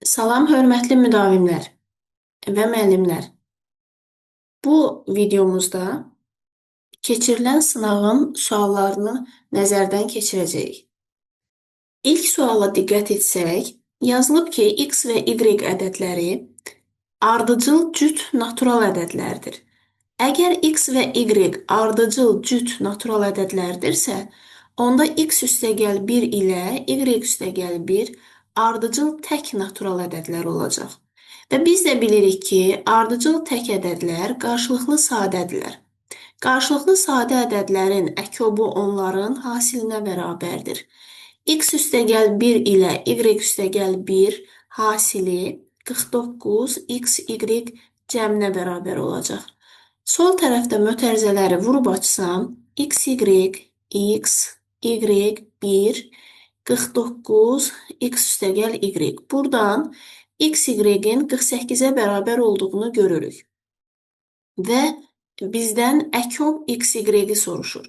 Salam, hörmətli müdavimlər və müəllimlər. Bu videomuzda keçirilən sınağın suallarını nəzərdən keçirəcəyik. İlk suala diqqət etsək, yazılıb ki, x və y ədədləri ardıcıl cüt natural ədədlərdir. Əgər x və y ardıcıl cüt natural ədədlərdirsə, onda x üstəgəl 1 ilə y üstəgəl 1 ardıcıl tək natural ədədlər olacaq. Və biz də bilirik ki, ardıcıl tək ədədlər qarşılıqlı sadədirlər. Qarşılıqlı sadə ədədlərin əkobu onların hasilinə bərabərdir. X üstəgəl 1 ilə y üstəgəl 1 hasili 49 x, y cəminə bərabər olacaq. Sol tərəfdə mötərizələri vurub açsam, x, y, 1, 49, x üstəgəl y. Buradan x, y-in 48-ə bərabər olduğunu görürük. Və bizdən əkob x, y-i soruşur.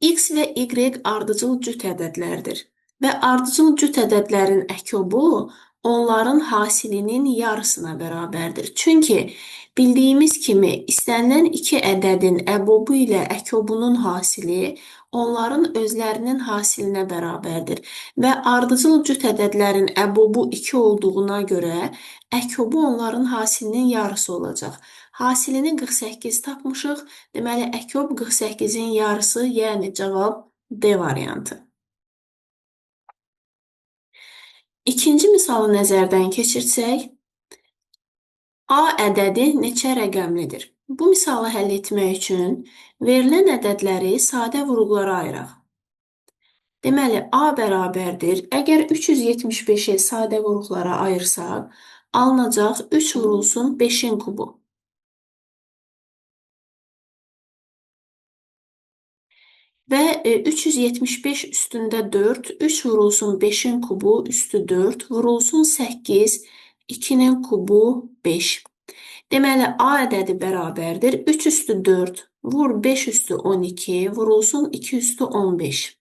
X və y ardıcıl cüt ədədlərdir. Və ardıcıl cüt ədədlərin əkobu onların hasilinin yarısına bərabərdir. Çünki bildiyimiz kimi istənilən iki ədədin əbobu ilə əkobunun hasili onların özlərinin hasilinə bərabərdir. Və ardıcıl cüt ədədlərin əbobu 2 olduğuna görə əkobu onların hasilinin yarısı olacaq. Hasilini 48 tapmışıq. Deməli, əkob 48-in yarısı, yəni cavab D variantı. İkinci misalı nəzərdən keçirsək, A ədədi neçə rəqəmlidir? Bu misalı həll etmək üçün verilən ədədləri sadə vurğulara ayıraq. Deməli, A bərabərdir. Əgər 375-i sadə vurğulara ayırsaq, alınacaq 3 vurulsun 5-in kubu. Və 375 üstündə 4, 3 vurulsun 5-in kubu üstü 4, vurulsun 8, 2-nin kubu 5. Deməli, A ədədi bərabərdir. 3 üstü 4, vur 5 üstü 12, vurulsun 2 üstü 15.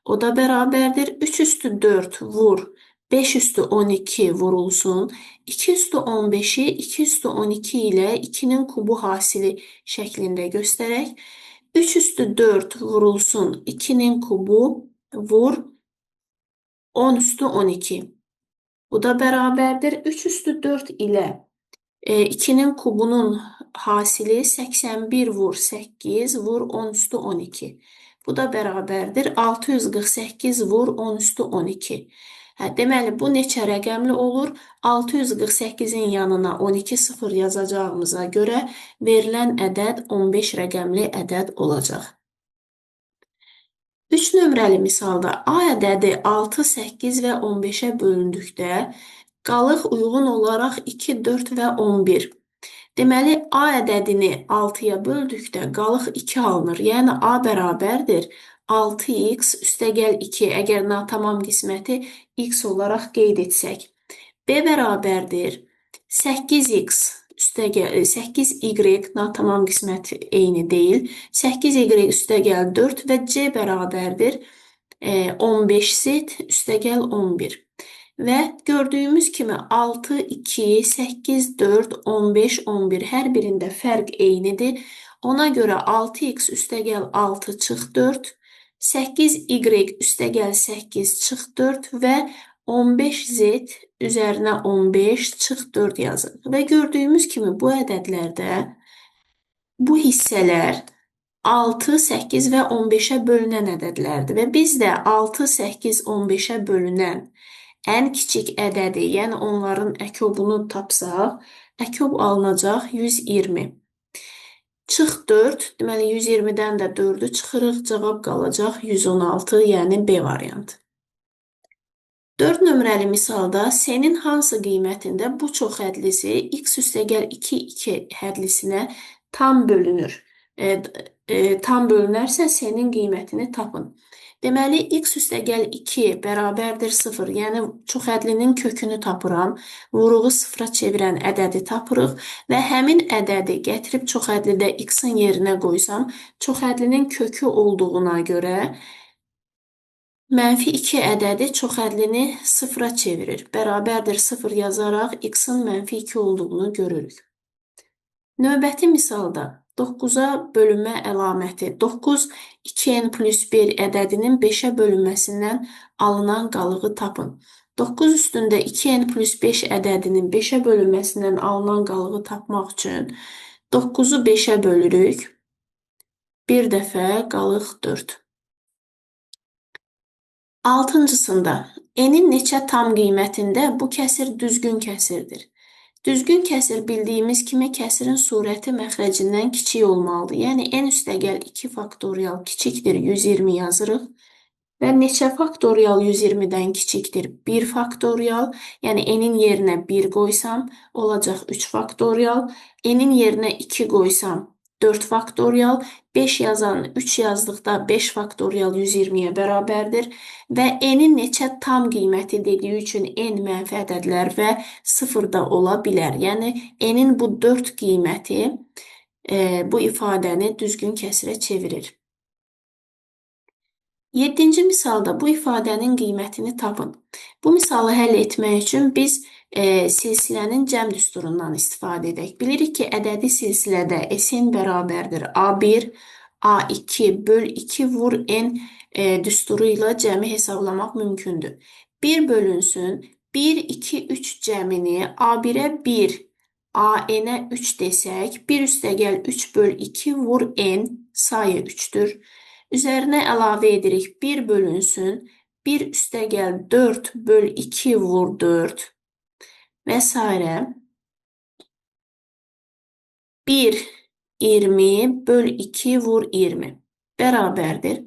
O da bərabərdir. 3 üstü 4, vur 5 üstü 12, vurulsun 2 üstü 15-i 2 üstü 12 ilə 2-nin kubu hasili şəklində göstərək. 3 üstü 4 vurulsun 2'nin kubu vur 10 üstü 12. Bu da bərabərdir. 3 üstü 4 ilə 2'nin kubunun hasili 81 vur 8 vur 10 üstü 12. Bu da bərabərdir. 648 vur 10 üstü 12. Deməli, bu neçə rəqəmli olur? 648-in yanına 12 sıfır yazacağımıza görə verilən ədəd 15 rəqəmli ədəd olacaq. 3 nömrəli misalda A ədədi 6, 8 və 15-ə bölündükdə qalıq uyğun olaraq 2, 4 və 11. Deməli, A ədədini 6-ya böldükdə qalıq 2 alınır. Yəni, A bərabərdir 6x üstəgəl 2, əgər natamam qisməti x olaraq qeyd etsək. B bərabərdir 8x üstəgəl 8y natamam qismət eyni deyil. 8y üstəgəl 4 və C bərabərdir 15 zet üstəgəl 11. Və gördüyümüz kimi 6, 2, 8, 4, 15, 11 hər birində fərq eynidir. Ona görə 6x üstəgəl 6 çıx 4, 8y üstəgəl 8 çıx 4 və 15z üzərinə 15 çıx 4 yazın. Və gördüyümüz kimi bu ədədlərdə bu hissələr 6, 8 və 15-ə bölünən ədədlərdir. Və biz də 6, 8, 15-ə bölünən ən kiçik ədədi, yəni onların əkobunu tapsaq, əkob alınacaq 120. Çıx 4, deməli 120-dən də 4-ü çıxırıq, cavab qalacaq 116, yəni B variantı. 4 nömrəli misalda S-nin hansı qiymətində bu çox hədlisi x üstəgəl 2, 2 hədlisinə tam bölünür? Tam bölünərsə S-nin qiymətini tapın. Deməli, x üstəgəl 2 bərabərdir 0, yəni çoxhədlinin kökünü tapıram, vuruğu sıfıra çevirən ədədi tapırıq və həmin ədədi gətirib çoxhədlidə x-in yerinə qoysam, çoxhədlinin kökü olduğuna görə -2 ədədi çoxhədlini sıfıra çevirir. Bərabərdir 0 yazaraq x-in -2 olduğunu görürük. Növbəti misalda 9-a bölünmə əlaməti 9 2n plus 1 ədədinin 5-ə bölünməsindən alınan qalığı tapın. 9 üstündə 2n plus 5 ədədinin 5-ə bölünməsindən alınan qalığı tapmaq üçün 9-u 5-ə bölürük. Bir dəfə qalıq 4. Altıncısında n-in neçə tam qiymətində bu kəsir düzgün kəsirdir. Düzgün kəsir bildiyimiz kimi kəsirin surəti məxrəcindən kiçik olmalıdır. Yəni n üstəgəl 2 faktorial kiçikdir 120 yazırıq. Və neçə faktorial 120-dən kiçikdir? 1 faktorial, yəni n-in yerinə 1 qoysam, olacaq 3 faktorial. N-in yerinə 2 qoysam, 4 faktorial. 5 yazan 3 yazdıqda 5 faktorial 120-yə bərabərdir. Və n-in neçə tam qiyməti dediyi üçün n mənfi ədədlər və 0 da ola bilər. Yəni n-in bu 4 qiyməti bu ifadəni düzgün kəsirə çevirir. 7-ci misalda bu ifadənin qiymətini tapın. Bu misalı həll etmək üçün biz silsilənin cəm düsturundan istifadə edək. Bilirik ki, ədədi silsilədə S-n bərabərdir A1, A2 böl 2 vur n düsturu ilə cəmi hesablamaq mümkündür. 1 bölünsün, 1, 2, 3 cəmini A1-ə 1, AN-ə 3 desək, 1 üstəgəl 3 böl 2 vur n sayı 3-dür. Üzərinə əlavə edirik 1 bölünsün, 1 üstəgəl 4 böl 2 vur 4 və s. 1, 20 böl 2 vur 20 bərabərdir.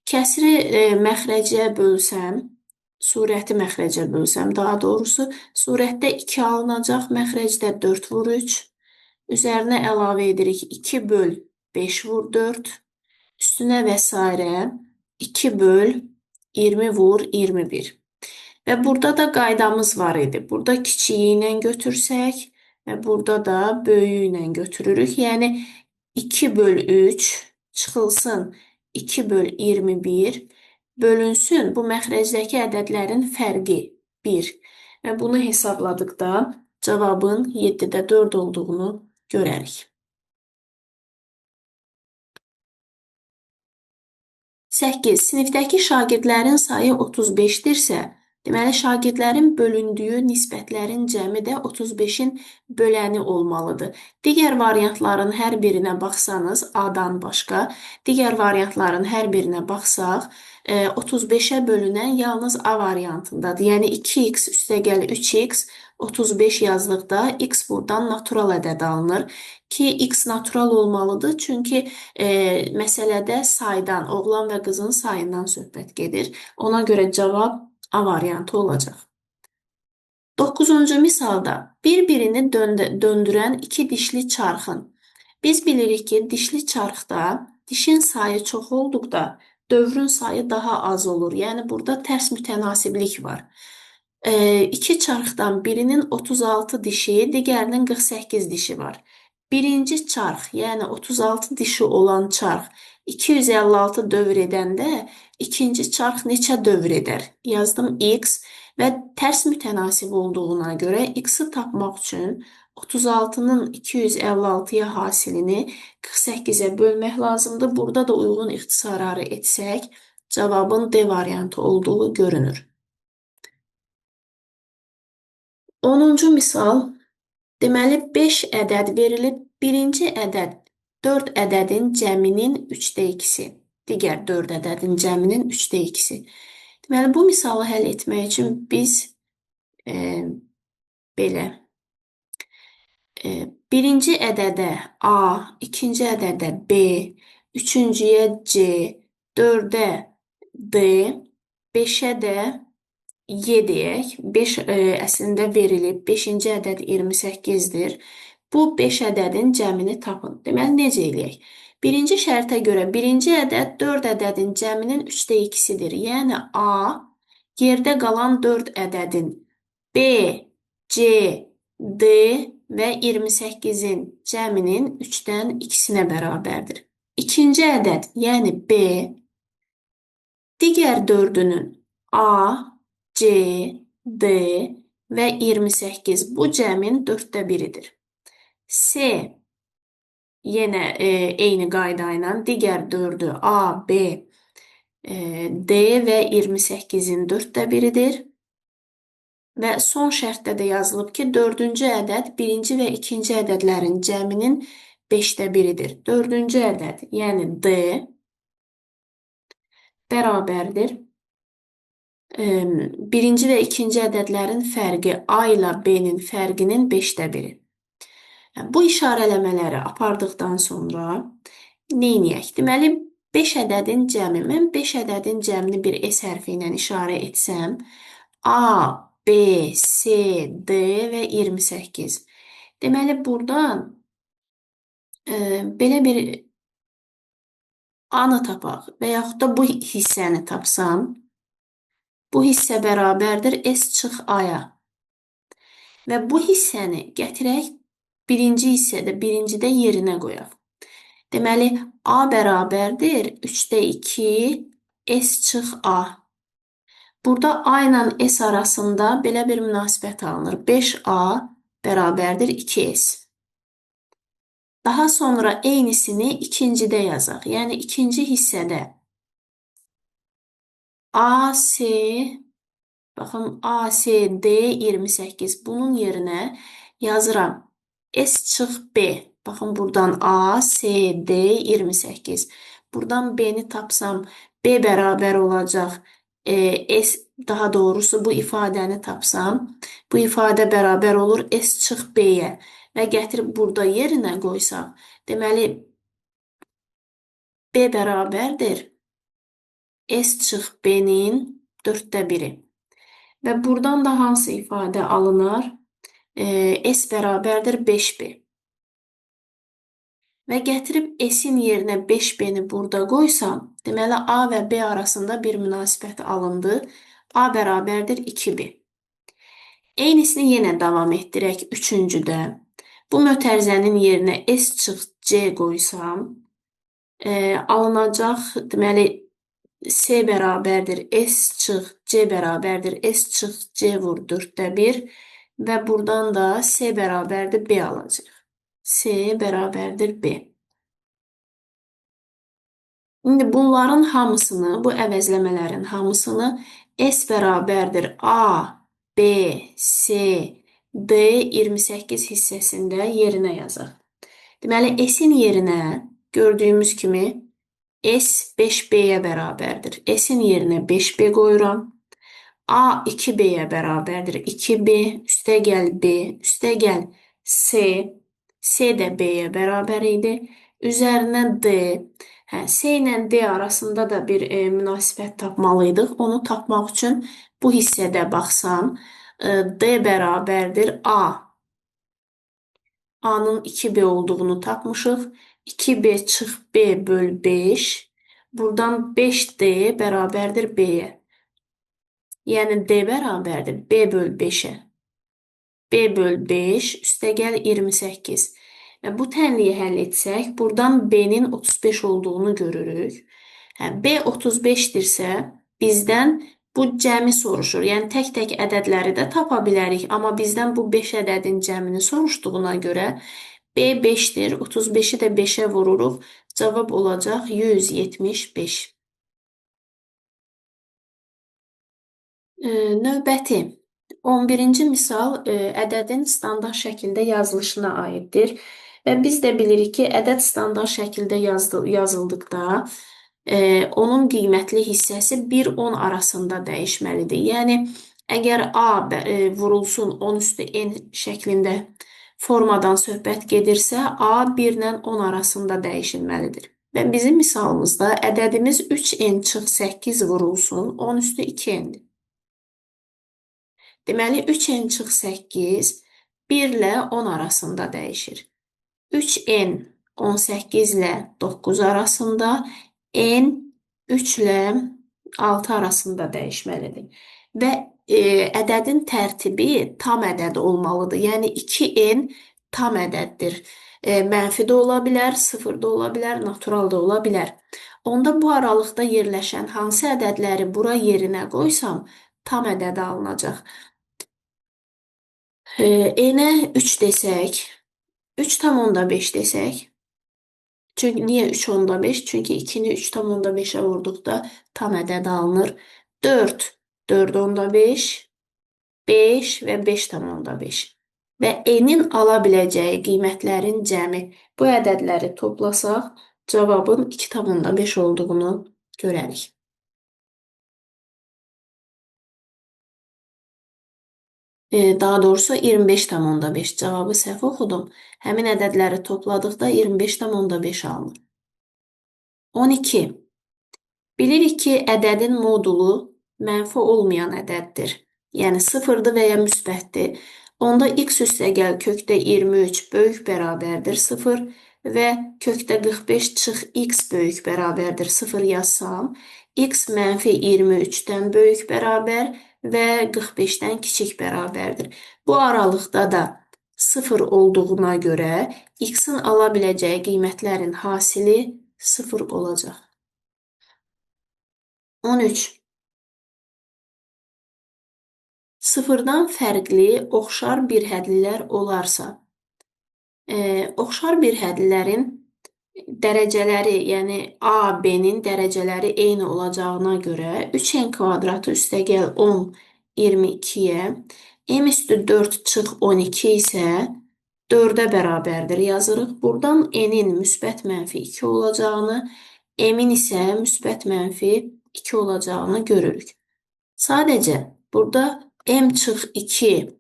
Kəsiri məxrəcə bölsəm, surəti məxrəcə bölsəm, daha doğrusu, surətdə 2 alınacaq, məxrəcdə 4 vur 3. Üzərinə əlavə edirik 2 böl 5 vur 4. Üstünə və s. 2 böl 20 vur 21. Və burada da qaydamız var idi. Burada kiçiyi ilə götürsək və burada da böyüyü ilə götürürük. Yəni 2 böl 3 çıxılsın 2 böl 21 bölünsün bu məxrəcdəki ədədlərin fərqi 1. Və bunu hesabladıqda cavabın 7-də 4 olduğunu görərik. 8. Sinifdəki şagirdlərin sayı 35-dirsə, deməli, şagirdlərin bölündüyü nisbətlərin cəmi də 35-in böləni olmalıdır. Digər variantların hər birinə baxsanız, A-dan başqa, digər variantların hər birinə baxsaq, 35-ə bölünən yalnız A variantındadır. Yəni 2x üstəgəl 3x 35 yazdıqda x buradan natural ədəd alınır ki, x natural olmalıdır. Çünki məsələdə saydan, oğlan və qızın sayından söhbət gedir. Ona görə cavab A variantı olacaq. 9-cu misalda bir-birini döndürən iki dişli çarxın. Biz bilirik ki, dişli çarxda dişin sayı çox olduqda dövrün sayı daha az olur. Yəni, burada tərs mütənasiblik var. İki çarxdan birinin 36 dişi, digərinin 48 dişi var. Birinci çarx, yəni 36 dişi olan çarx 256 dövr edəndə ikinci çarx neçə dövr edər? Yazdım x və tərs mütənasib olduğuna görə x-i tapmaq üçün 36-nın 256-ya hasilini 48-ə bölmək lazımdır. Burada da uyğun ixtisarları etsək, cavabın D variantı olduğu görünür. 10-cu misal, deməli 5 ədəd verilib, birinci ədəd 4 ədədin cəminin 3də 2-si, digər 4 ədədin cəminin 3də 2-si. Deməli, bu misalı həll etmək üçün biz belə birinci ədədə A, ikinci ədədə B, üçüncüyə C, 4-ə D, 5-ə də Y deyək. 5 əslində verilib, 5-ci ədəd 28-dir. Bu 5 ədədin cəmini tapın. Deməli, necə eləyək? Birinci şərtə görə birinci ədəd 4 ədədin cəminin 3də 2-sidir. Yəni, A yerdə qalan 4 ədədin B, C, D və 28-in cəminin 3-dən 2-sinə bərabərdir. İkinci ədəd, yəni B, Digər dördünün A, C, D və 28 bu cəmin 4də biridir. C yenə eyni qayda ilə digər dördü A, B, D və 28-in 4də biridir. Və son şərtdə də yazılıb ki, dördüncü ədəd birinci və ikinci ədədlərin cəminin 5də biridir. Dördüncü ədəd, yəni D bərabərdir. Birinci və ikinci ədədlərin fərqi A ilə B-nin fərqinin 5də biri. Bu işarələmələri apardıqdan sonra neyniyək? Deməli, 5 ədədin cəmi. Mən 5 ədədin cəmini bir S hərfi ilə işarə etsəm, A, B, C, D və 28. Deməli, buradan belə bir A-nı tapaq və yaxud da bu hissəni tapsam, bu hissə bərabərdir S çıx A-ya. Və bu hissəni gətirək birinci hissədə, birincidə yerinə qoyaq. Deməli, A bərabərdir 3də 2 S çıx A. Burada A ilə S arasında belə bir münasibət alınır. 5A bərabərdir 2S. Daha sonra eynisini ikincidə yazaq. Yəni, ikinci hissədə AC, baxın, ACD 28. Bunun yerinə yazıram. S çıx B. Baxın, buradan ACD 28. Buradan B-ni tapsam, B bərabər olacaq. Daha doğrusu bu ifadəni tapsam, bu ifadə bərabər olur S çıx B-yə və gətirib burada yerinə qoysam, deməli, B bərabərdir S çıx B-nin 4də biri. Və buradan da hansı ifadə alınır? S bərabərdir 5B. Və gətirib S-in yerinə 5B-ni burada qoysam, deməli, A və B arasında bir münasibət alındı. A bərabərdir 2B. Eynisini yenə davam etdirək üçüncüdə. Bu mötərizənin yerinə S çıx C qoysam, alınacaq, deməli, C bərabərdir S çıx C bərabərdir S çıx C vur 4də 1 və buradan da C bərabərdir B alacaq. C bərabərdir B. İndi bunların hamısını, bu əvəzləmələrin hamısını S bərabərdir A, B, C, D 28 hissəsində yerinə yazaq. Deməli, S-in yerinə gördüyümüz kimi S 5B-yə bərabərdir. S-in yerinə 5B qoyuram. A 2B-yə bərabərdir. 2B, üstəgəl B, üstəgəl C. C də B-yə bərabər idi. Üzərinə D. C ilə D arasında da bir münasibət tapmalıydıq. Onu tapmaq üçün bu hissədə baxsam, D bərabərdir A. A-nın 2B olduğunu tapmışıq. 2B çıx B böl 5. Buradan 5D bərabərdir B-yə. Yəni, D bərabərdir B böl 5-ə. B böl 5 üstəgəl 28. Və bu tənliyi həll etsək, buradan B-nin 35 olduğunu görürük. B 35-dirsə, bizdən bu cəmi soruşur. Yəni, tək-tək ədədləri də tapa bilərik. Amma bizdən bu 5 ədədin cəmini soruşduğuna görə B 5-dir. 35-i də 5-ə vururuq. Cavab olacaq 175. Növbəti 11-ci misal ədədin standart şəkildə yazılışına aiddir. Və biz də bilirik ki, ədəd standart şəkildə yazıldıqda onun qiymətli hissəsi 1-10 arasında dəyişməlidir. Yəni, əgər A vurulsun 10 üstü N şəklində formadan söhbət gedirsə, A 1 ilə 10 arasında dəyişilməlidir. Və bizim misalımızda ədədimiz 3N çıx 8 vurulsun 10 üstü 2N-dir. Deməli, 3N çıx 8 1 ilə 10 arasında dəyişir. 3N 18 ilə 9 arasında, N 3 ilə 6 arasında dəyişməlidir. Və ədədin tərtibi tam ədəd olmalıdır. Yəni, 2N tam ədəddir. Mənfi də ola bilər, 0 da ola bilər, natural da ola bilər. Onda bu aralıqda yerləşən hansı ədədləri bura yerinə qoysam, tam ədəd alınacaq. N-ə 3 desək, 3,5 desək, çünki niyə 3,5? Çünki 2-ni 3,5-ə vurduqda tam ədəd alınır. 4, 4,5, 5 və 5,5. Və n-in ala biləcəyi qiymətlərin cəmi. Bu ədədləri toplasaq, cavabın 2,5 olduğunu görərik. Daha doğrusu 25,5 cavabı səhv oxudum. Həmin ədədləri topladıqda 25,5 alınır. 12. Bilirik ki, ədədin modulu mənfi olmayan ədəddir. Yəni sıfırdır və ya müsbətdir. Onda x üstəgəl kökdə 23 böyük bərabərdir 0 və kökdə 45 çıx x böyük bərabərdir 0 yazsam, x mənfi 23-dən böyük bərabər və 45-dən kiçik bərabərdir. Bu aralıqda da 0 olduğuna görə x-in ala biləcəyi qiymətlərin hasili 0 olacaq. 13. Sıfırdan fərqli oxşar birhədlilər olarsa, oxşar birhədlilərin dərəcələri, yəni A, B-nin dərəcələri eyni olacağına görə 3n kvadratı üstəgəl 10, 22-yə, m üstü 4 çıx 12 isə 4-ə bərabərdir yazırıq. Buradan n-in müsbət mənfi 2 olacağını, m-in isə müsbət mənfi 2 olacağını görürük. Sadəcə burada m çıx 2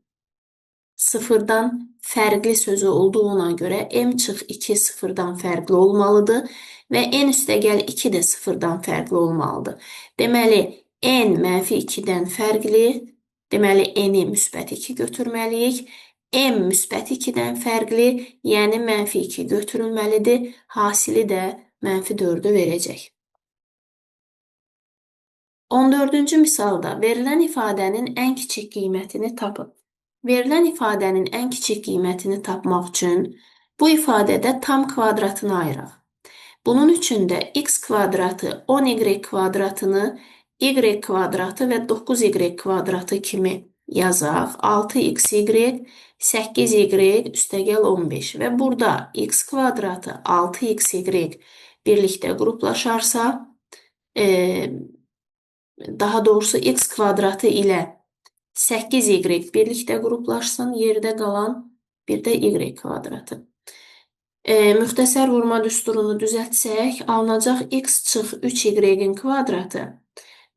sıfırdan fərqli sözü olduğuna görə m çıx 2 sıfırdan fərqli olmalıdır və n üstəgəl 2 də sıfırdan fərqli olmalıdır. Deməli, n mənfi 2-dən fərqli, deməli n-i müsbət 2 götürməliyik. M müsbət 2-dən fərqli, yəni mənfi 2 götürülməlidir. Hasili də mənfi 4-ü verəcək. 14-cü misalda verilən ifadənin ən kiçik qiymətini tapın. Verilən ifadənin ən kiçik qiymətini tapmaq üçün bu ifadədə tam kvadratını ayıraq. Bunun üçün də x kvadratı 10y kvadratını y kvadratı və 9y kvadratı kimi yazaq. 6xy, 8y üstəgəl 15 və burada x kvadratı 6xy birlikdə qruplaşarsa, daha doğrusu x kvadratı ilə 8y birlikdə qruplaşsın, yerdə qalan bir də y kvadratı. Müxtəsər vurma düsturunu düzəltsək, alınacaq x çıx 3y-in kvadratı.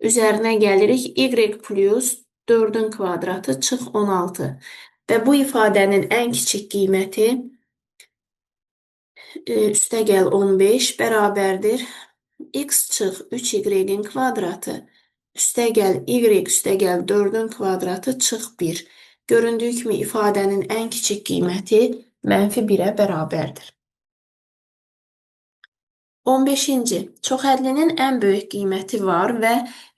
Üzərinə gəlirik y plus 4-ün kvadratı çıx 16. Və bu ifadənin ən kiçik qiyməti üstəgəl 15 bərabərdir. X çıx 3y-in kvadratı üstəgəl y üstəgəl 4-ün kvadratı çıx 1. Göründüyü kimi ifadənin ən kiçik qiyməti mənfi 1-ə bərabərdir. 15-ci. Çoxhədlinin ən böyük qiyməti var və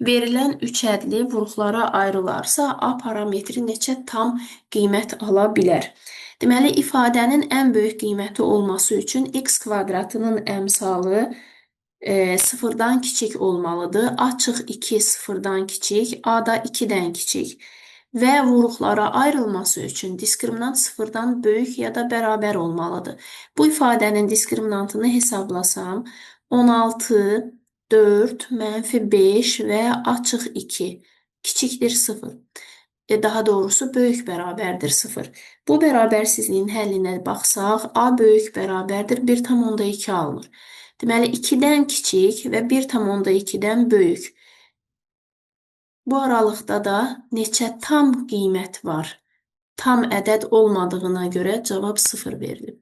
verilən üç hədli vuruqlara ayrılarsa, A parametri neçə tam qiymət ala bilər? Deməli, ifadənin ən böyük qiyməti olması üçün x kvadratının əmsalı sıfırdan kiçik olmalıdır. A çıx 2 sıfırdan kiçik, A da 2-dən kiçik. Və vuruqlara ayrılması üçün diskriminant sıfırdan böyük ya da bərabər olmalıdır. Bu ifadənin diskriminantını hesablasam, 16, 4, mənfi 5 və A çıx 2 kiçikdir 0. Daha doğrusu böyük bərabərdir 0. Bu bərabərsizliyin həllinə baxsaq, A böyük bərabərdir 1,2 alınır. Deməli, 2-dən kiçik və 1,2-dən böyük. Bu aralıqda da neçə tam qiymət var? Tam ədəd olmadığına görə cavab 0 verilib.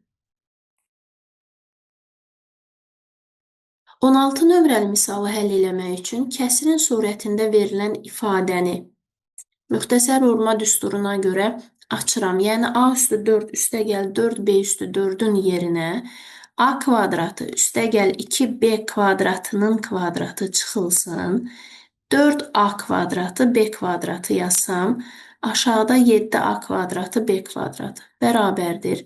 16 nömrəli misalı həll eləmək üçün kəsirin surətində verilən ifadəni müxtəsər vurma düsturuna görə açıram. Yəni, A üstü 4 üstəgəl 4B üstü 4-ün yerinə A kvadratı üstəgəl 2B kvadratının kvadratı çıxılsın. 4A kvadratı B kvadratı yazsam, aşağıda 7A kvadratı B kvadratı bərabərdir.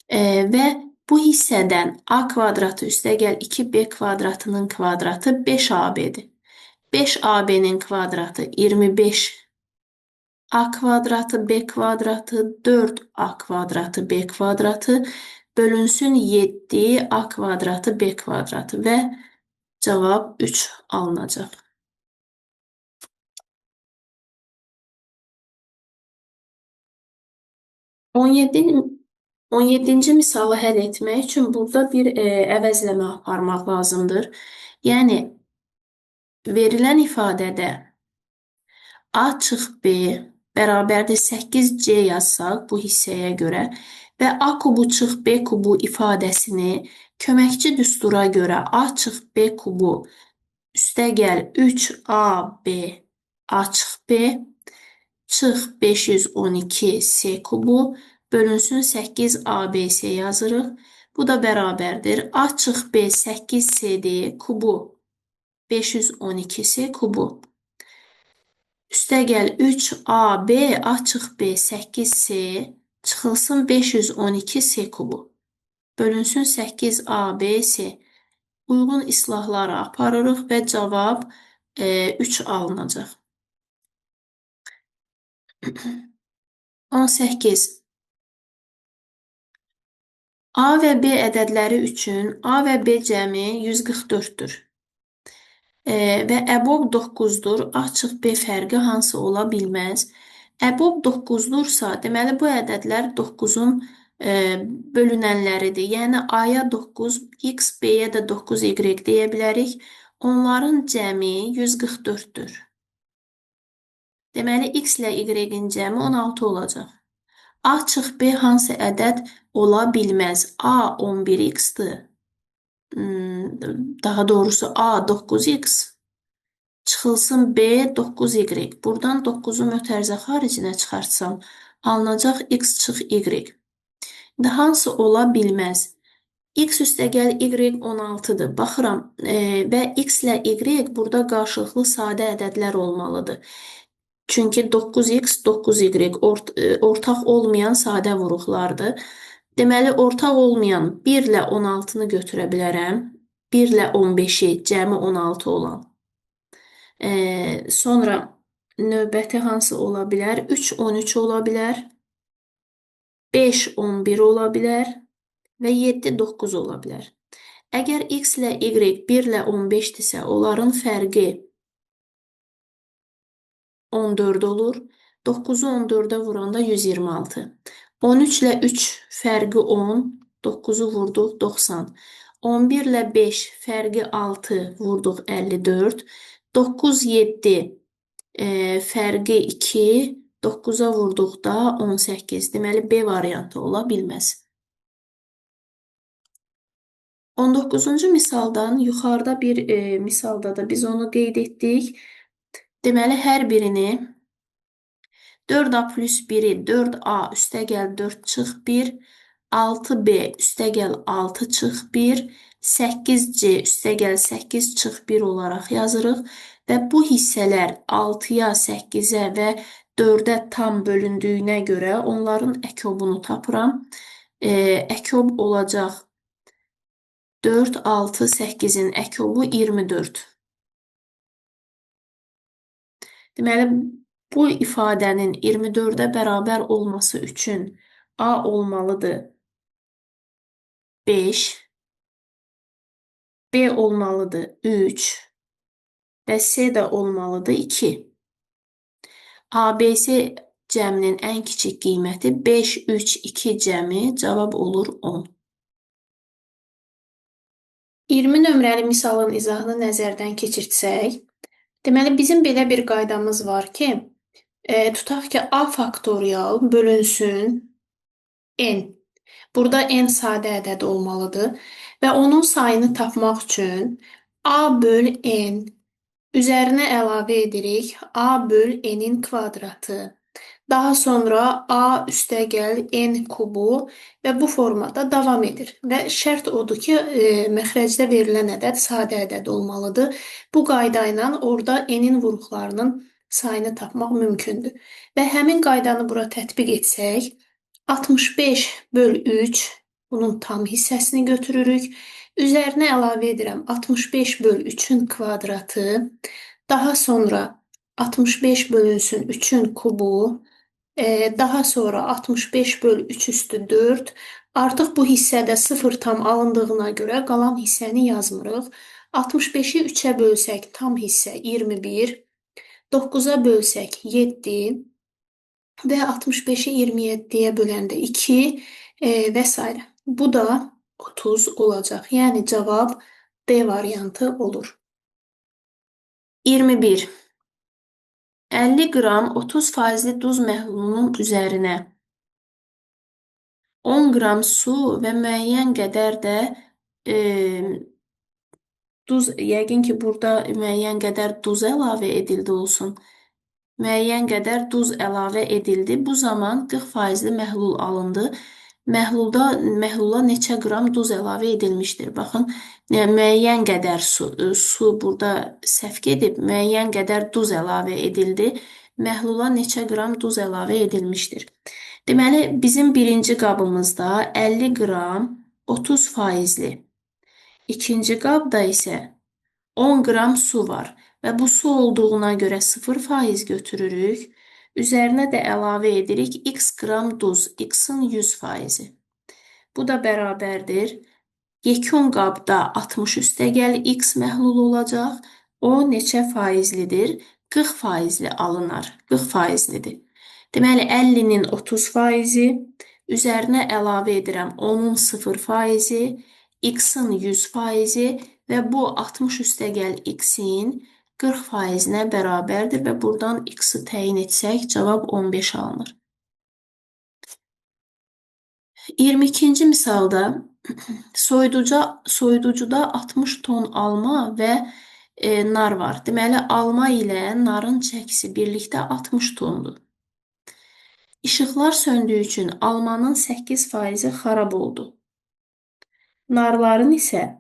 Və Bu hissədən a kvadratı üstəgəl 2b kvadratının kvadratı 5ab-dir. 5ab-nin kvadratı 25 a kvadratı b kvadratı 4a kvadratı b kvadratı bölünsün 7 a kvadratı b kvadratı və cavab 3 alınacaq. 17-ci misalı həll etmək üçün burada bir əvəzləmə aparmaq lazımdır. Yəni, verilən ifadədə a çıx b bərabərdir 8c yazsaq bu hissəyə görə və a kubu çıx b kubu ifadəsini köməkçi düstura görə a çıx b kubu üstəgəl 3ab a çıx b çıx 512 c kubu bölünsün 8abc yazırıq. Bu da bərabərdir. A çıx b 8cd kubu 512c kubu üstəgəl 3ab a çıx b 8c çıxılsın 512c kubu bölünsün 8abc. Uyğun islahları aparırıq və cavab 3 alınacaq. 18. A və B ədədləri üçün A və B cəmi 144-dür. Və əbob 9-dur. A çıx B fərqi hansı ola bilməz? Əbob 9-dursa, deməli bu ədədlər 9-un bölünənləridir. Yəni A-ya 9, X, B-yə də 9Y deyə bilərik. Onların cəmi 144-dür. Deməli, X ilə Y-in cəmi 16 olacaq. A çıx B hansı ədəd ola bilməz? A 11X-dir. Daha doğrusu A 9X çıxılsın B 9Y. Buradan 9-u mötərizə xaricinə çıxartsam, alınacaq X çıx Y. İndi hansı ola bilməz? X üstəgəl Y 16-dır. Baxıram və X ilə Y burada qarşılıqlı sadə ədədlər olmalıdır. Çünki 9X, 9Y ortaq olmayan sadə vuruqlardır. Deməli, ortaq olmayan 1 ilə 16-nı götürə bilərəm. 1 ilə 15-i cəmi 16 olan. Sonra növbəti hansı ola bilər? 3, 13 ola bilər. 5, 11 ola bilər. Və 7, 9 ola bilər. Əgər X ilə Y 1 ilə 15-dirsə, onların fərqi 14 olur. 9-u 14-ə vuranda 126. 13 ilə 3 fərqi 10. 9-u vurduq 90. 11 ilə 5 fərqi 6 vurduq 54. 9, 7 fərqi 2. 9-a vurduqda 18. Deməli, B variantı ola bilməz. 19-cu misaldan yuxarıda bir misalda da biz onu qeyd etdik. Deməli, hər birini 4a plus 1-i 4a üstəgəl 4 çıx 1, 6b üstəgəl 6 çıx 1, 8c üstəgəl 8 çıx 1 olaraq yazırıq və bu hissələr 6-ya, 8-ə və 4-ə tam bölündüyünə görə onların əkobunu tapıram. Əkob olacaq 4, 6, 8-in əkobu 24. Deməli, bu ifadənin 24-ə bərabər olması üçün A olmalıdır 5, B olmalıdır 3 və C də olmalıdır 2. ABC cəminin ən kiçik qiyməti 5, 3, 2 cəmi cavab olur 10. 20 nömrəli misalın izahını nəzərdən keçirtsək, deməli, bizim belə bir qaydamız var ki, tutaq ki, A faktorial bölünsün N. Burada N sadə ədəd olmalıdır və onun sayını tapmaq üçün A böl N üzərinə əlavə edirik A böl N-in kvadratı. Daha sonra A üstəgəl N kubu və bu formada davam edir. Və şərt odur ki, məxrəcdə verilən ədəd sadə ədəd olmalıdır. Bu qayda ilə orada N-in vuruqlarının sayını tapmaq mümkündür. Və həmin qaydanı bura tətbiq etsək, 65 böl 3 Bunun tam hissəsini götürürük. Üzərinə əlavə edirəm 65 böl 3-ün kvadratı. Daha sonra 65 bölünsün 3-ün kubu. Daha sonra 65 böl 3 üstü 4. Artıq bu hissədə 0 tam alındığına görə qalan hissəni yazmırıq. 65-i 3-ə bölsək tam hissə 21. 9-a bölsək 7 və 65-i 27-yə böləndə 2 və s. Bu da 30 olacaq. Yəni cavab D variantı olur. 21. 50 qram 30% duz məhlulunun üzərinə 10 qram su və müəyyən qədər də duz, yəqin ki, burada müəyyən qədər duz əlavə edildi olsun. Müəyyən qədər duz əlavə edildi. Bu zaman 40%li məhlul alındı. Məhlula neçə qram duz əlavə edilmişdir? Baxın, müəyyən qədər su burada səhv gedib, müəyyən qədər duz əlavə edildi. Məhlula neçə qram duz əlavə edilmişdir? Deməli, bizim birinci qabımızda 50 qram 30%li. İkinci qabda isə 10 qram su var və bu su olduğuna görə 0% götürürük. Üzərinə də əlavə edirik x qram duz, x-in 100%. Bu da bərabərdir. Yekun qabda 60 üstəgəl x məhlul olacaq. O neçə faizlidir? 40%li alınar. 40%lidir. Deməli, 50-nin 30%-i, üzərinə əlavə edirəm 10-un 0%-i, x-in 100%-i və bu 60 üstəgəl x-in 40%-nə bərabərdir və buradan x-i təyin etsək, cavab 15 alınır. 22-ci misalda soyuducuda 60 ton alma və nar var. Deməli, alma ilə narın çəkisi birlikdə 60 tondur. İşıqlar söndüyü üçün almanın 8%-i xarab oldu. Narların isə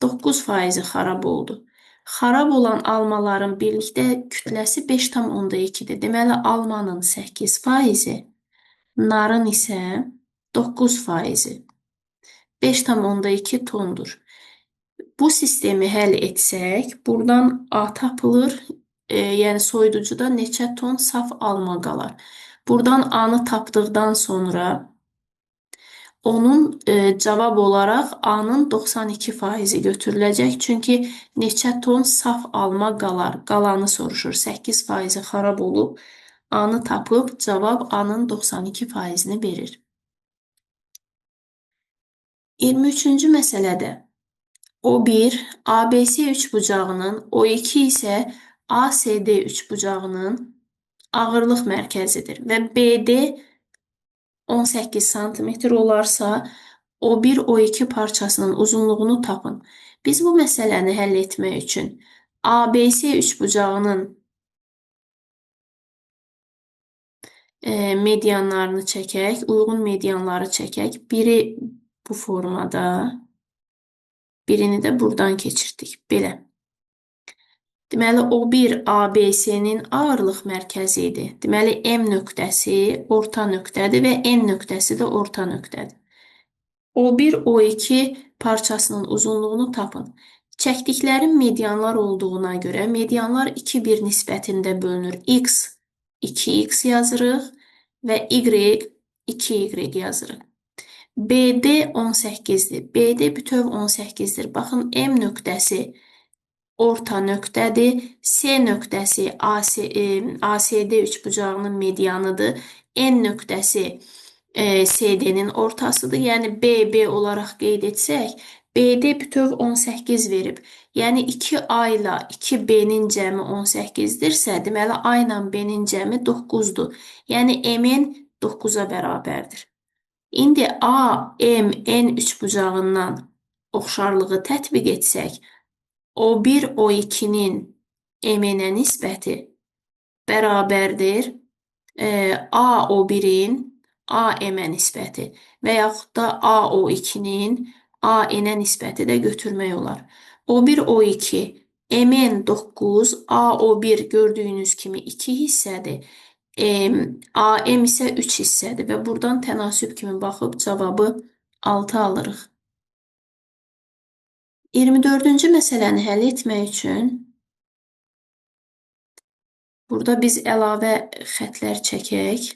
9%-i xarab oldu. Xarab olan almaların birlikdə kütləsi 5,2-dir. Deməli, almanın 8%-i, narın isə 9%-i. 5,2 tondur. Bu sistemi həll etsək, buradan A tapılır, yəni soyuducuda neçə ton saf alma qalar. Buradan A-nı tapdıqdan sonra onun cavab olaraq A-nın 92%-i götürüləcək. Çünki neçə ton saf alma qalar? Qalanı soruşur. 8%-i xarab olub. A-nı tapıb cavab A-nın 92%-ni verir. 23-cü məsələdə O1 ABC üçbucağının, O2 isə ACD üçbucağının ağırlıq mərkəzidir və BD 18 sm olarsa, O1, O2 parçasının uzunluğunu tapın. Biz bu məsələni həll etmək üçün ABC üçbucağının medianlarını çəkək, uyğun medianları çəkək. Biri bu formada, birini də buradan keçirdik. Belə. Deməli, O1 ABC-nin ağırlıq mərkəzi idi. Deməli, M nöqtəsi orta nöqtədir və N nöqtəsi də orta nöqtədir. O1, O2 parçasının uzunluğunu tapın. Çəkdiklərim medianlar olduğuna görə medianlar 2-1 nisbətində bölünür. X 2x yazırıq və Y 2y yazırıq. BD 18-dir. BD bütöv 18-dir. Baxın, M nöqtəsi orta nöqtədir. C nöqtəsi ACD üçbucağının medianıdır. N nöqtəsi CD-nin ortasıdır. Yəni, BB olaraq qeyd etsək, BD bütöv 18 verib. Yəni, 2A ilə 2B-nin cəmi 18-dirsə, deməli, A ilə B-nin cəmi 9-dur. Yəni, M-in 9-a bərabərdir. İndi A, M, N üçbucağından oxşarlığı tətbiq etsək, O1, O2-nin M-nə nisbəti bərabərdir A, O1-in AM-ə nisbəti və yaxud da AO2-nin AN-ə nisbəti də götürmək olar. O1, O2, MN 9, AO1 gördüyünüz kimi 2 hissədir. AM isə 3 hissədir və buradan tənasüb kimi baxıb cavabı 6 alırıq. 24-cü məsələni həll etmək üçün burada biz əlavə xətlər çəkək.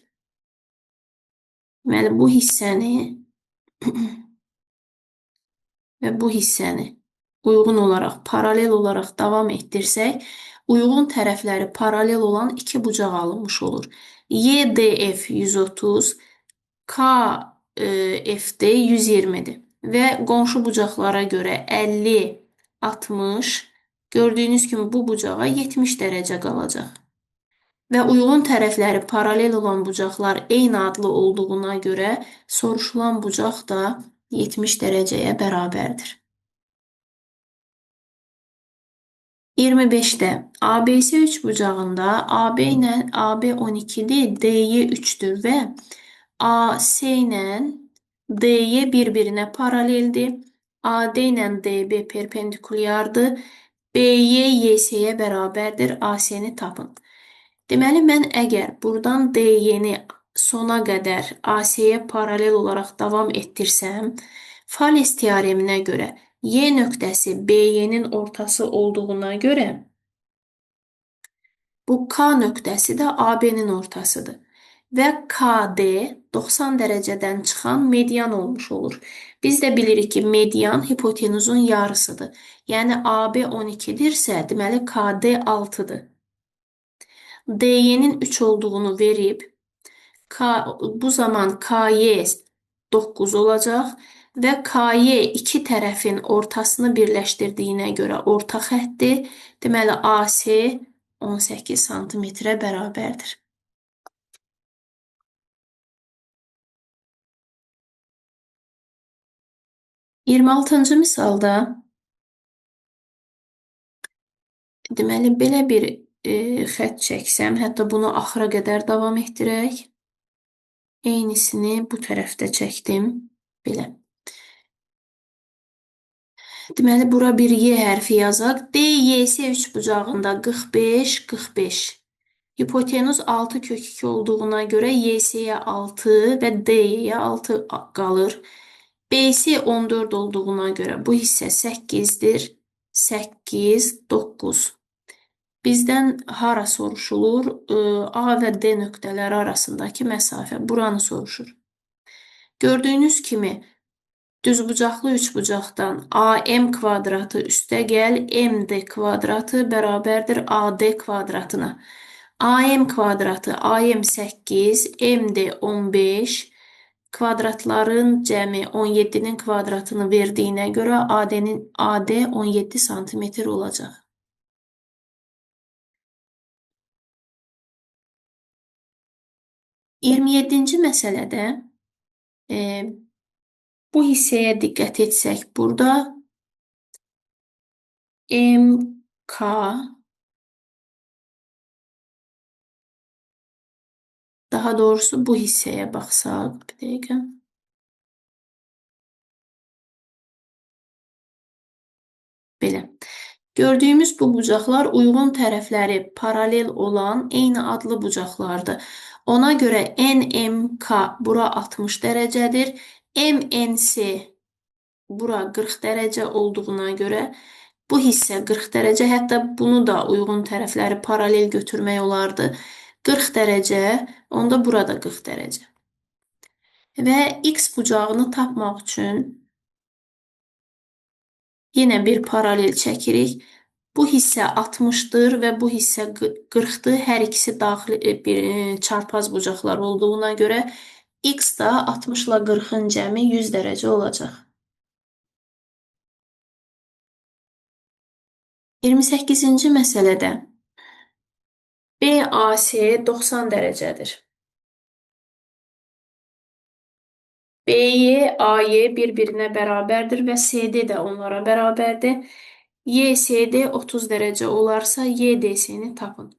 Deməli, bu hissəni və bu hissəni uyğun olaraq, paralel olaraq davam etdirsək, uyğun tərəfləri paralel olan iki bucaq alınmış olur. YDF 130, KFD 120-dir və qonşu bucaqlara görə 50, 60, gördüyünüz kimi bu bucağa 70 dərəcə qalacaq. Və uyğun tərəfləri paralel olan bucaqlar eyni adlı olduğuna görə soruşulan bucaq da 70 dərəcəyə bərabərdir. 25-də ABC üçbucağında AB ilə AB 12-dir, DY 3-dür və AC ilə DY bir-birinə paraleldir. AD ilə DB perpendikulyardır. BY YC-yə bərabərdir. AC-ni tapın. Deməli, mən əgər buradan DY-ni sona qədər AC-yə paralel olaraq davam etdirsəm, Fales teoreminə görə Y nöqtəsi BY-nin ortası olduğuna görə bu K nöqtəsi də AB-nin ortasıdır. Və KD 90 dərəcədən çıxan median olmuş olur. Biz də bilirik ki, median hipotenuzun yarısıdır. Yəni AB 12-dirsə, deməli KD 6-dır. DY-nin 3 olduğunu verib, bu zaman KY 9 olacaq və KY iki tərəfin ortasını birləşdirdiyinə görə orta xəttdir. Deməli, AC 18 santimetrə bərabərdir. 26-cı misalda deməli, belə bir xətt çəksəm, hətta bunu axıra qədər davam etdirək. Eynisini bu tərəfdə çəkdim. Belə. Deməli, bura bir Y hərfi yazaq. DYS üçbucağında 45, 45. Hipotenuz 6 kök 2 olduğuna görə YS-yə 6 və DY-yə 6 qalır. BS 14 olduğuna görə bu hissə 8-dir. 8, 9. Bizdən hara soruşulur? A və D nöqtələri arasındakı məsafə. Buranı soruşur. Gördüyünüz kimi düzbucaqlı üçbucaqdan AM kvadratı üstə gəl, MD kvadratı bərabərdir AD kvadratına. AM kvadratı AM 8, MD 15, kvadratların cəmi 17-nin kvadratını verdiyinə görə AD 17 santimetr olacaq. 27-ci məsələdə bu hissəyə diqqət etsək, burada MK daha doğrusu bu hissəyə baxsaq, bir dəqiqə. Belə. Gördüyümüz bu bucaqlar uyğun tərəfləri paralel olan eyni adlı bucaqlardır. Ona görə NMK bura 60 dərəcədir. MNC bura 40 dərəcə olduğuna görə bu hissə 40 dərəcə, hətta bunu da uyğun tərəfləri paralel götürmək olardı. 40 dərəcə, onda burada 40 dərəcə. Və X bucağını tapmaq üçün yenə bir paralel çəkirik. Bu hissə 60-dır və bu hissə 40-dır. Hər ikisi daxili çarpaz bucaqlar olduğuna görə X da 60 ilə 40-ın cəmi 100 dərəcə olacaq. 28-ci məsələdə BAC 90 dərəcədir. BY, AY bir-birinə bərabərdir və CD də onlara bərabərdir. YCD 30 dərəcə olarsa, YDC-ni tapın.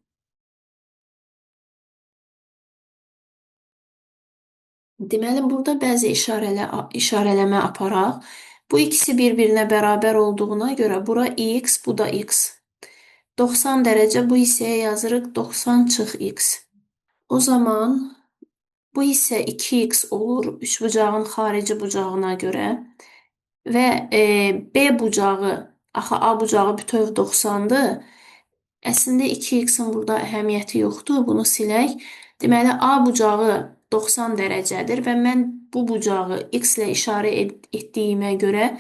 Deməli, burada bəzi işarələmə aparaq. Bu ikisi bir-birinə bərabər olduğuna görə bura X, bu da X. 90 dərəcə bu hissəyə yazırıq 90 çıx X. O zaman Bu isə 2x olur 3 bucağın xarici bucağına görə və B bucağı, axı A bucağı bütöv 90-dır. Əslində 2x-in burada əhəmiyyəti yoxdur. Bunu silək. Deməli, A bucağı 90 dərəcədir və mən bu bucağı x ilə işarə etdiyimə görə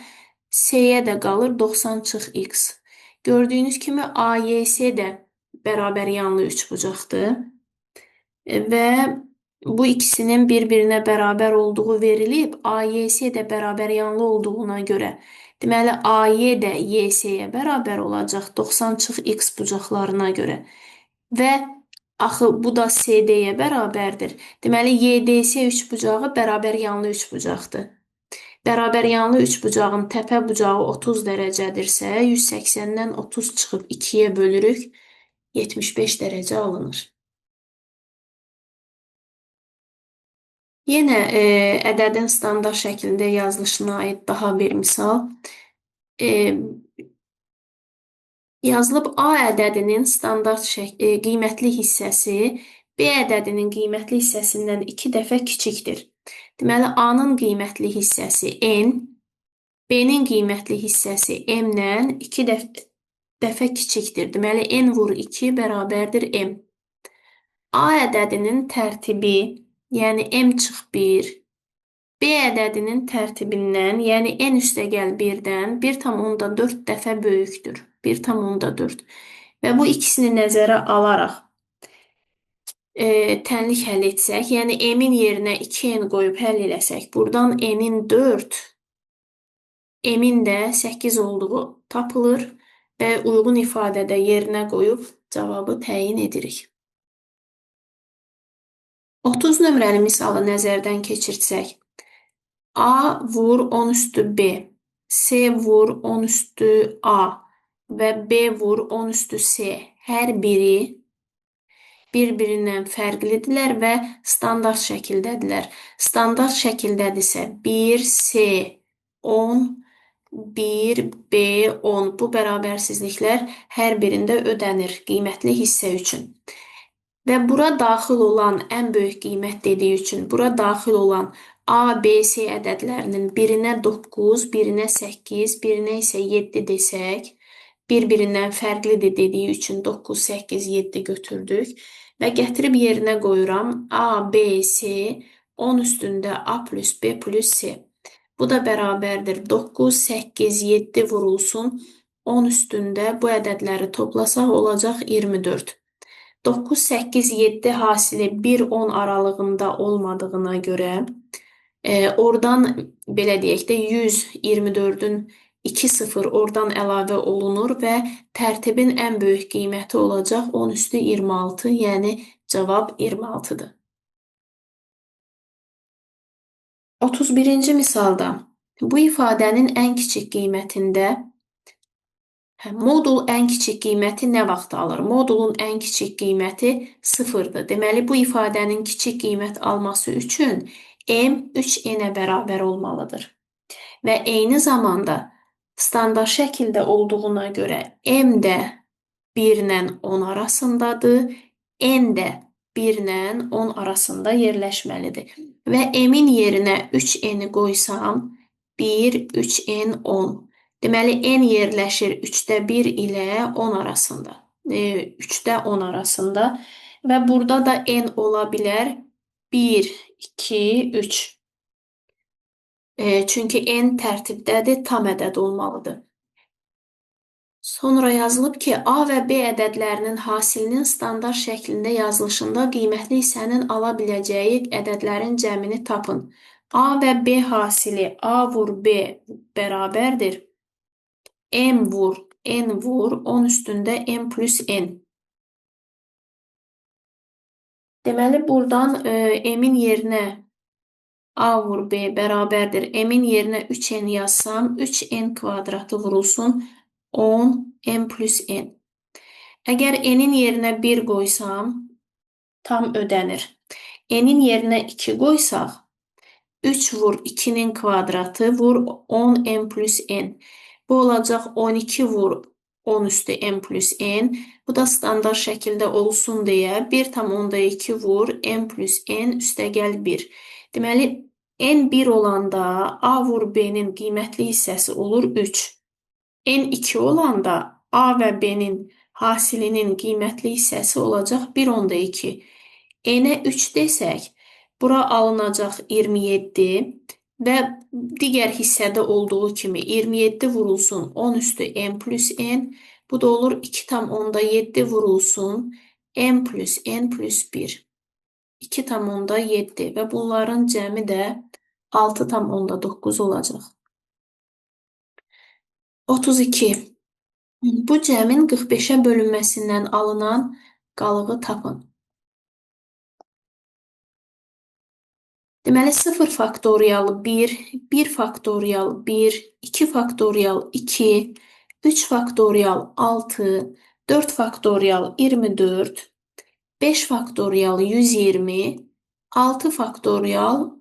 C-yə də qalır 90 çıx x. Gördüyünüz kimi AYS də bərabər yanlı üçbucaqdır. Və bu ikisinin bir-birinə bərabər olduğu verilib, AYS də bərabər yanlı olduğuna görə deməli, AY də YS-yə bərabər olacaq 90 çıx x bucaqlarına görə. Və axı bu da CD-yə bərabərdir. Deməli, YDS üçbucağı bərabər yanlı üçbucaqdır. Bərabər yanlı üçbucağın təpə bucağı 30 dərəcədirsə, 180-dən 30 çıxıb 2-yə bölürük, 75 dərəcə alınır. Yenə ədədin standart şəklində yazılışına aid daha bir misal. Yazılıb A ədədinin standart qiymətli hissəsi B ədədinin qiymətli hissəsindən 2 dəfə kiçikdir. Deməli, A-nın qiymətli hissəsi N, B-nin qiymətli hissəsi M-dən 2 dəfə kiçikdir. Deməli, N vur 2 bərabərdir M. A ədədinin tərtibi, yəni M çıx 1, B ədədinin tərtibindən, yəni N üstəgəl 1-dən 1,4 dəfə böyükdür. 1,4. Və bu ikisini nəzərə alaraq tənlik həll etsək, yəni M-in yerinə 2N qoyub həll eləsək, buradan N-in 4, M-in də 8 olduğu tapılır və uyğun ifadədə yerinə qoyub cavabı təyin edirik. 30 nömrəli misalı nəzərdən keçirtsək, A vur 10 üstü B, C vur 10 üstü A və B vur 10 üstü C. Hər biri bir-birindən fərqlidirlər və standart şəkildədirlər. Standart şəkildədirsə 1 C 10, 1 B 10. Bu bərabərsizliklər hər birində ödənir qiymətli hissə üçün. Və bura daxil olan ən böyük qiymət dediyi üçün bura daxil olan A, B, C ədədlərinin birinə 9, birinə 8, birinə isə 7 desək, bir-birindən fərqlidir dediyi üçün 9, 8, 7 götürdük və gətirib yerinə qoyuram A, B, C 10 üstündə A plus B plus C. Bu da bərabərdir 9, 8, 7 vurulsun 10 üstündə bu ədədləri toplasaq olacaq 24. 9, 8, 7 hasili 1-10 aralığında olmadığına görə oradan belə deyək də 124-ün 2 0 oradan əlavə olunur və tərtibin ən böyük qiyməti olacaq 10 üstü 26, yəni cavab 26-dır. 31-ci misalda bu ifadənin ən kiçik qiymətində modul ən kiçik qiyməti nə vaxt alır? Modulun ən kiçik qiyməti 0-dır. Deməli, bu ifadənin kiçik qiymət alması üçün M 3N-ə bərabər olmalıdır. Və eyni zamanda standart şəkildə olduğuna görə M də 1 ilə 10 arasındadır, N də 1 ilə 10 arasında yerləşməlidir. Və M-in yerinə 3N-i qoysam, 1, 3N, 10. Deməli, N yerləşir 3də 1 ilə 10 arasında. 3də 10 arasında və burada da N ola bilər 1, 2, 3. Çünki N tərtibdədir, tam ədəd olmalıdır. Sonra yazılıb ki, A və B ədədlərinin hasilinin standart şəklində yazılışında qiymətli hissənin ala biləcəyi ədədlərin cəmini tapın. A və B hasili A vur B bərabərdir. M vur, N vur, 10 üstündə M plus N. Deməli, buradan M-in yerinə A vur B bərabərdir. M-in yerinə 3N yazsam, 3N kvadratı vurulsun 10 M plus N. Əgər N-in yerinə 1 qoysam, tam ödənir. N-in yerinə 2 qoysaq, 3 vur 2-nin kvadratı vur 10 M plus N. Bu olacaq 12 vur 10 üstü n plus n. Bu da standart şəkildə olsun deyə 1,2 vur n plus n üstəgəl 1. Deməli, n 1 olanda a vur b-nin qiymətli hissəsi olur 3. n 2 olanda a və b-nin hasilinin qiymətli hissəsi olacaq 1,2. N-ə 3 desək, bura alınacaq 27 və digər hissədə olduğu kimi 27 vurulsun 10 üstü n plus n. Bu da olur 2,7 vurulsun n plus n plus 1. 2,7 və bunların cəmi də 6,9 olacaq. 32. Bu cəmin 45-ə bölünməsindən alınan qalığı tapın. Deməli, 0 faktoriyalı 1, 1 faktoriyalı 1, 2 faktoriyalı 2, 3 faktoriyalı 6, 4 faktoriyalı 24, 5 faktoriyalı 120, 6 faktoriyalı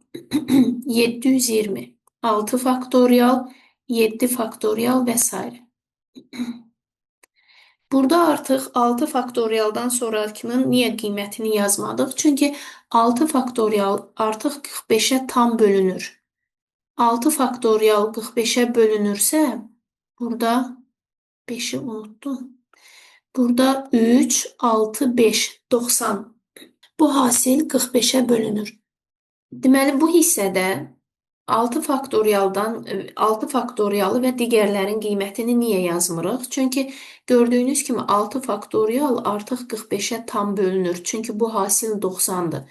720, 6 faktoriyalı 7 faktorial və s. Burada artıq 6 faktorialdan sonrakının niyə qiymətini yazmadıq? Çünki 6 faktorial artıq 45-ə tam bölünür. 6 faktorial 45-ə bölünürsə, burada 5-i unutdum. Burada 3, 6, 5, 90. Bu hasil 45-ə bölünür. Deməli, bu hissədə 6 faktorialı və digərlərin qiymətini niyə yazmırıq? Çünki gördüyünüz kimi 6 faktorial artıq 45-ə tam bölünür. Çünki bu hasil 90-dır.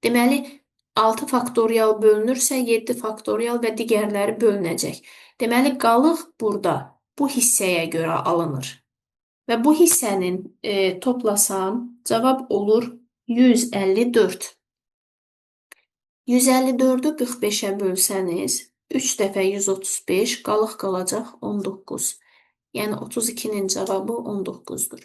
Deməli, 6 faktorial bölünürsə 7 faktorial və digərləri bölünəcək. Deməli, qalıq burada bu hissəyə görə alınır. Və bu hissənin toplasam, cavab olur 154. 154-ü 45-ə bölsəniz, 3 dəfə 135, qalıq qalacaq 19. Yəni 32-nin cavabı 19-dur.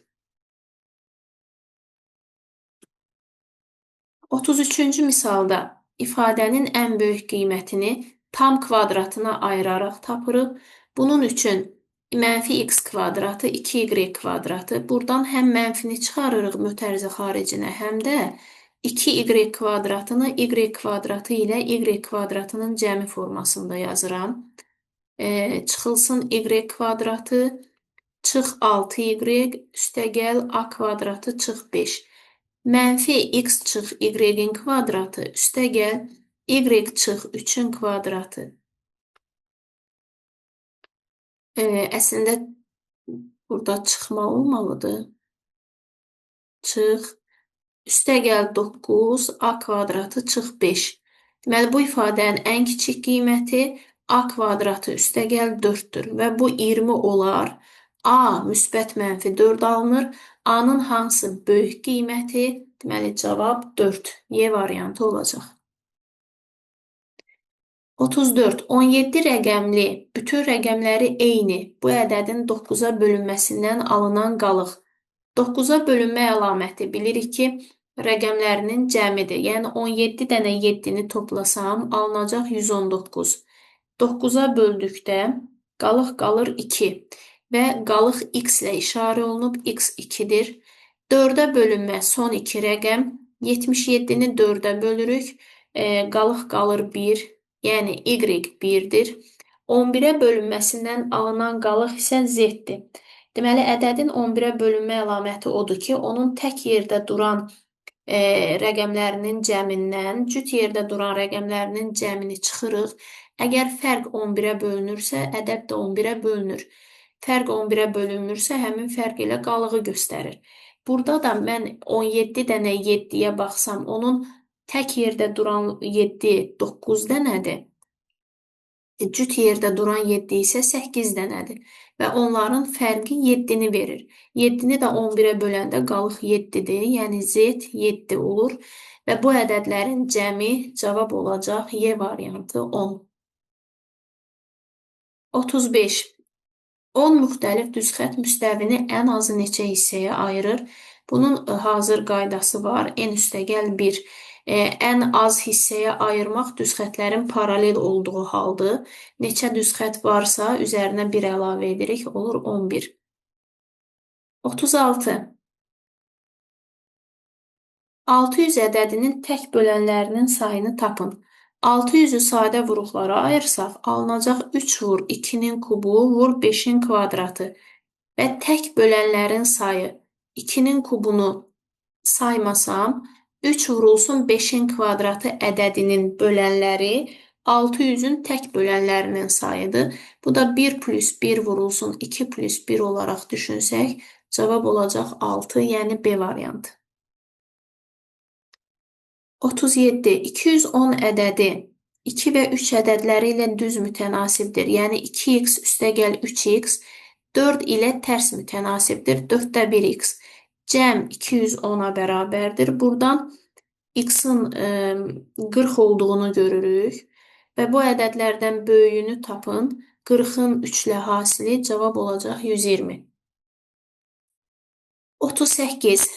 33-cü misalda ifadənin ən böyük qiymətini tam kvadratına ayıraraq tapırıq. Bunun üçün mənfi x kvadratı, 2y kvadratı. Buradan həm mənfini çıxarırıq mötərizə xaricinə, həm də 2y kvadratını y kvadratı ilə y kvadratının cəmi formasında yazıram. Çıxılsın y kvadratı, çıx 6y, üstəgəl a kvadratı, çıx 5. Mənfi x çıx y-in kvadratı, üstəgəl y çıx 3-ün kvadratı. Əslində, burada çıxma olmalıdır. Çıx. Üstəgəl 9, a kvadratı çıx 5. Deməli, bu ifadənin ən kiçik qiyməti a kvadratı üstəgəl 4-dür və bu 20 olar. A müsbət mənfi 4 alınır. A-nın hansı böyük qiyməti? Deməli, cavab 4. Y variantı olacaq. 34. 17 rəqəmli bütün rəqəmləri eyni bu ədədin 9-a bölünməsindən alınan qalıq. 9-a bölünmə əlaməti bilirik ki, rəqəmlərinin cəmidir. Yəni 17 dənə 7-ni toplasam, alınacaq 119. 9-a böldükdə qalıq qalır 2 və qalıq x ilə işarə olunub, x 2-dir. 4-ə bölünmə son 2 rəqəm, 77-ni 4-ə bölürük, qalıq qalır 1, yəni y 1-dir. 11-ə bölünməsindən alınan qalıq isə z-dir. Deməli, ədədin 11-ə bölünmə əlaməti odur ki, onun tək yerdə duran rəqəmlərinin cəmindən cüt yerdə duran rəqəmlərinin cəmini çıxırıq. Əgər fərq 11-ə bölünürsə, ədəd də 11-ə bölünür. Fərq 11-ə bölünmürsə, həmin fərq ilə qalığı göstərir. Burada da mən 17 dənə 7-yə baxsam, onun tək yerdə duran 7 9 dənədir. Cüt yerdə duran 7 isə 8 dənədir və onların fərqi 7-ni verir. 7-ni də 11-ə böləndə qalıq 7-dir, yəni z 7 olur və bu ədədlərin cəmi cavab olacaq Y variantı 10. 35. 10 müxtəlif düzxət müstəvini ən azı neçə hissəyə ayırır? Bunun hazır qaydası var, n üstəgəl 1. Ən az hissəyə ayırmaq düzxətlərin paralel olduğu haldır. Neçə düzxət varsa, üzərinə 1 əlavə edirik, olur 11. 36. 600 ədədinin tək bölənlərinin sayını tapın. 600-ü sadə vuruqlara ayırsaq, alınacaq 3 vur 2-nin kubu vur 5-in kvadratı və tək bölənlərin sayı 2-nin kubunu saymasam, 3 vurulsun 5-in kvadratı ədədinin bölənləri 600-ün tək bölənlərinin sayıdır. Bu da 1 plus 1 vurulsun 2 plus 1 olaraq düşünsək, cavab olacaq 6, yəni B variantı. 37. 210 ədədi 2 və 3 ədədləri ilə düz mütənasibdir. Yəni 2x üstəgəl 3x 4 ilə tərs mütənasibdir. 4-də 1x. Cəm 210-a bərabərdir. Buradan x-in 40 olduğunu görürük. Və bu ədədlərdən böyüyünü tapın. 40-ın 3 ilə hasili cavab olacaq 120. 38.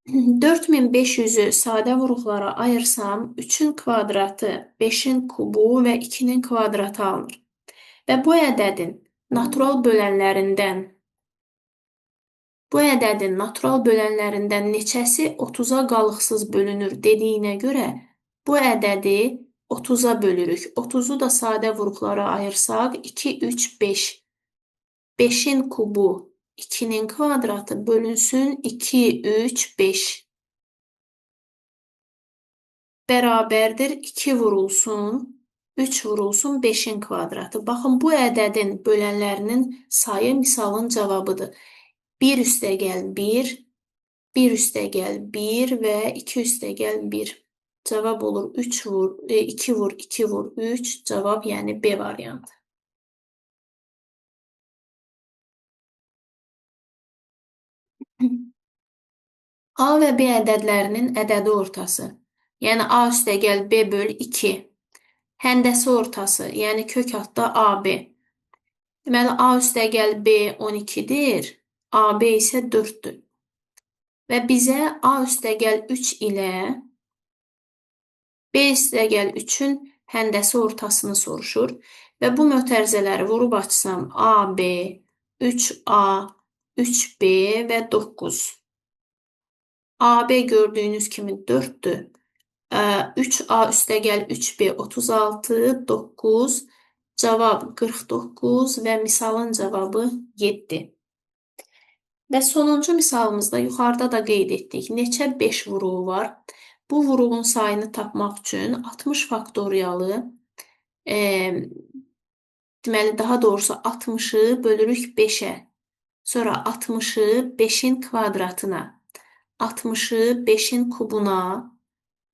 4500-ü sadə vuruqlara ayırsam, 3-ün kvadratı, 5-in kubu və 2-nin kvadratı alınır. Və bu ədədin natural bölənlərindən neçəsi 30-a qalıqsız bölünür dediyinə görə, bu ədədi 30-a bölürük. 30-u da sadə vuruqlara ayırsaq, 2, 3, 5. 5-in kubu 2-nin kvadratı bölünsün 2, 3, 5. Bərabərdir 2 vurulsun, 3 vurulsun 5-in kvadratı. Baxın, bu ədədin bölənlərinin sayı misalın cavabıdır. 1 üstəgəl 1, 1 üstəgəl 1 və 2 üstəgəl 1. Cavab olur 2 vur, 2 vur, 3. Cavab yəni B variantı. A və B ədədlərinin ədədi ortası. Yəni A üstəgəl B böl 2. Həndəsi ortası, yəni kök altda AB. Deməli, A üstəgəl B 12-dir, AB isə 4-dür. Və bizə A üstəgəl 3 ilə B üstəgəl 3-ün həndəsi ortasını soruşur. Və bu mötərizələri vurub açsam AB, 3A, 3B və 9. AB gördüyünüz kimi 4-dür. 3A üstəgəl 3B 36, 9, cavab 49 və misalın cavabı 7. Və sonuncu misalımızda yuxarıda da qeyd etdik. Neçə 5 vuruğu var? Bu vuruğun sayını tapmaq üçün 60 faktoriyalı, deməli daha doğrusu 60-ı bölürük 5-ə. Sonra 60-ı 5-in kvadratına, 60-ı 5-in kubuna,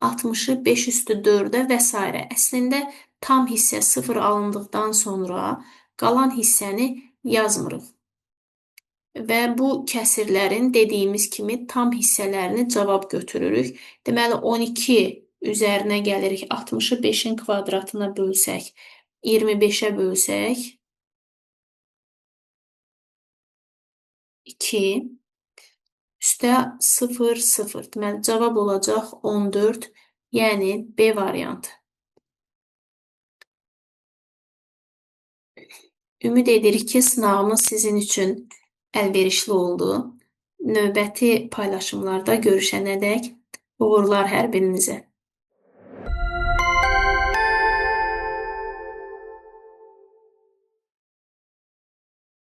60-ı 5 üstü 4-ə və s. Əslində tam hissə 0 alındıqdan sonra qalan hissəni yazmırıq. Və bu kəsirlərin dediyimiz kimi tam hissələrini cavab götürürük. Deməli 12 üzərinə gəlirik 60-ı 5-in kvadratına bölsək, 25-ə bölsək 2 üstə 0, 0. Deməli cavab olacaq 14, yəni B variantı. Ümid edirik ki, sınavımız sizin üçün əlverişli oldu. Növbəti paylaşımlarda görüşənədək uğurlar hər birinizə.